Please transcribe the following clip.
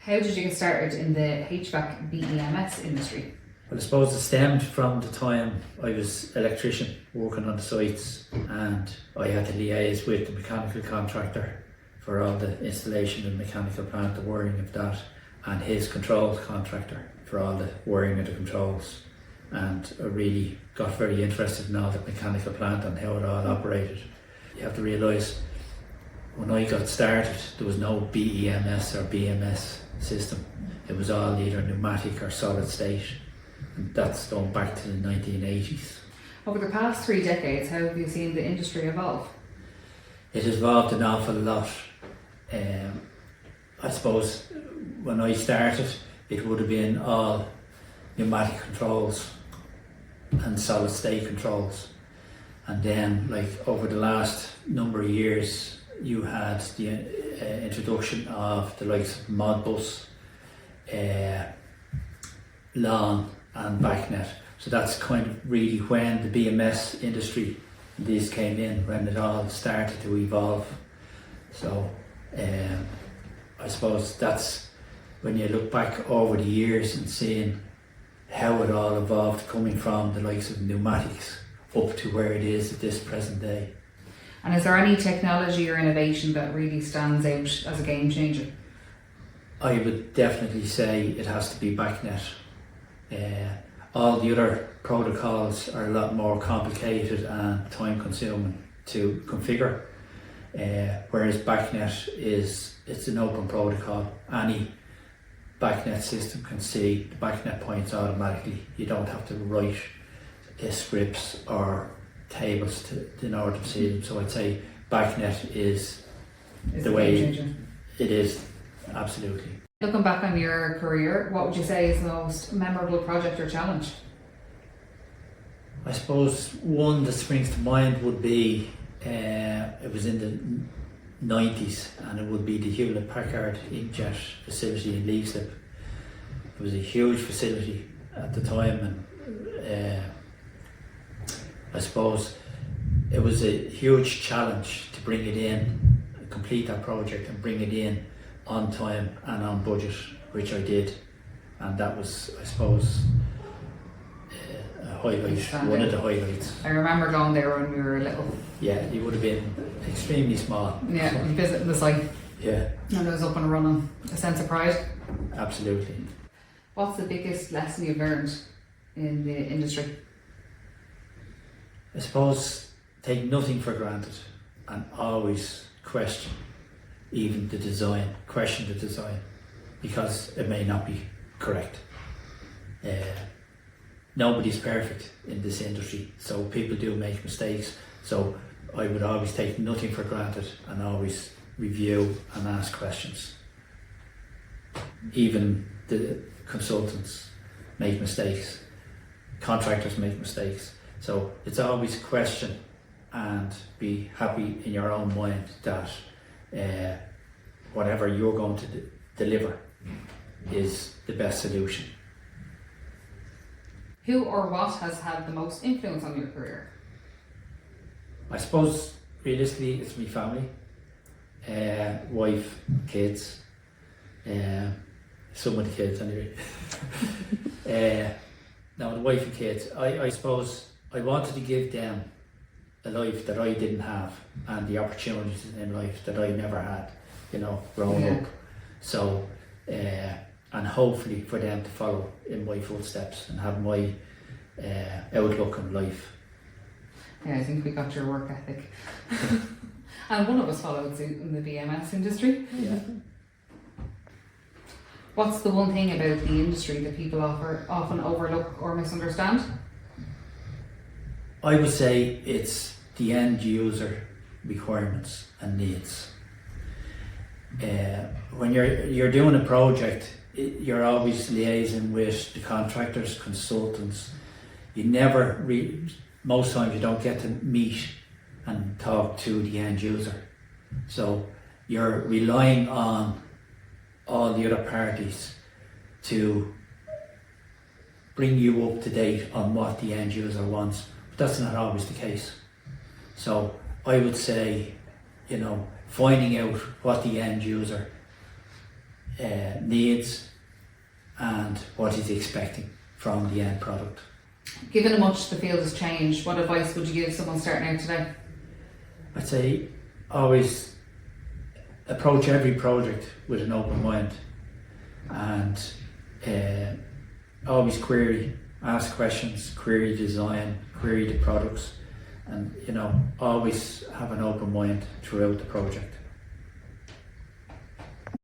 How did you get started in the HVAC BEMS industry? Well, I suppose it stemmed from the time I was electrician working on the sites, and I had to liaise with the mechanical contractor for all the installation of the mechanical plant, the wiring of that, and his controls contractor for all the wiring of the controls. And I really got very interested in all the mechanical plant and how it all operated. You have to realise, when I got started, there was no BEMS or BMS system. It was all either pneumatic or solid state. And that's going back to the 1980s. Over the past 3 decades, how have you seen the industry evolve? It has evolved an awful lot. I suppose when I started, it would have been all pneumatic controls and solid state controls. And then, like, over the last number of years, you had the introduction of the likes of Modbus, lawn and BACnet. So that's kind of really when the BMS industry, these came in, when it all started to evolve. So I suppose that's when you look back over the years and seeing how it all evolved, coming from the likes of pneumatics up to where it is at this present day. And is there any technology or innovation that really stands out as a game changer? I would definitely say it has to be BACnet. All the other protocols are a lot more complicated and time consuming to configure, whereas BACnet it's an open protocol. Any BACnet system can see the BACnet points automatically. You don't have to write scripts or tables in order to see them. So I'd say BACnet is the way it is, absolutely. Looking back on your career, what would you say is the most memorable project or challenge? I suppose one that springs to mind would be, it was in the 90s, and it would be the Hewlett-Packard inkjet facility in Leixlip. It was a huge facility at the time, and I suppose it was a huge challenge to bring it in, complete that project and bring it in on time and on budget, which I did, and that was, I suppose, a highlight, one of the highlights. I remember going there when we were little. Yeah, it would have been extremely small. Yeah, visiting the site. Yeah. And it was up and running. A sense of pride. Absolutely. What's the biggest lesson you've learned in the industry? I suppose take nothing for granted and always question even the design, question the design, because it may not be correct. Nobody's perfect in this industry, so people do make mistakes. So I would always take nothing for granted and always review and ask questions. Even the consultants make mistakes, contractors make mistakes. So it's always question and be happy in your own mind that whatever you're going to deliver is the best solution. Who or what has had the most influence on your career? I suppose realistically it's my family, wife, kids, some of the kids anyway. Now the wife and kids, I suppose I wanted to give them a life that I didn't have and the opportunities in life that I never had, growing up. So, and hopefully for them to follow in my footsteps and have my outlook on life. Yeah, I think we got your work ethic. And one of us followed suit in the BMS industry. Yeah. What's the one thing about the industry that people often overlook or misunderstand? I would say it's the end user requirements and needs. When you're doing a project, you're always liaising with the contractors, consultants. You never, most times you don't get to meet and talk to the end user. So you're relying on all the other parties to bring you up to date on what the end user wants. But that's not always the case. So I would say, finding out what the end user needs and what he's expecting from the end product. Given how much the field has changed, what advice would you give someone starting out today? I'd say always approach every project with an open mind, and always query, ask questions, query design, query the products, and always have an open mind throughout the project.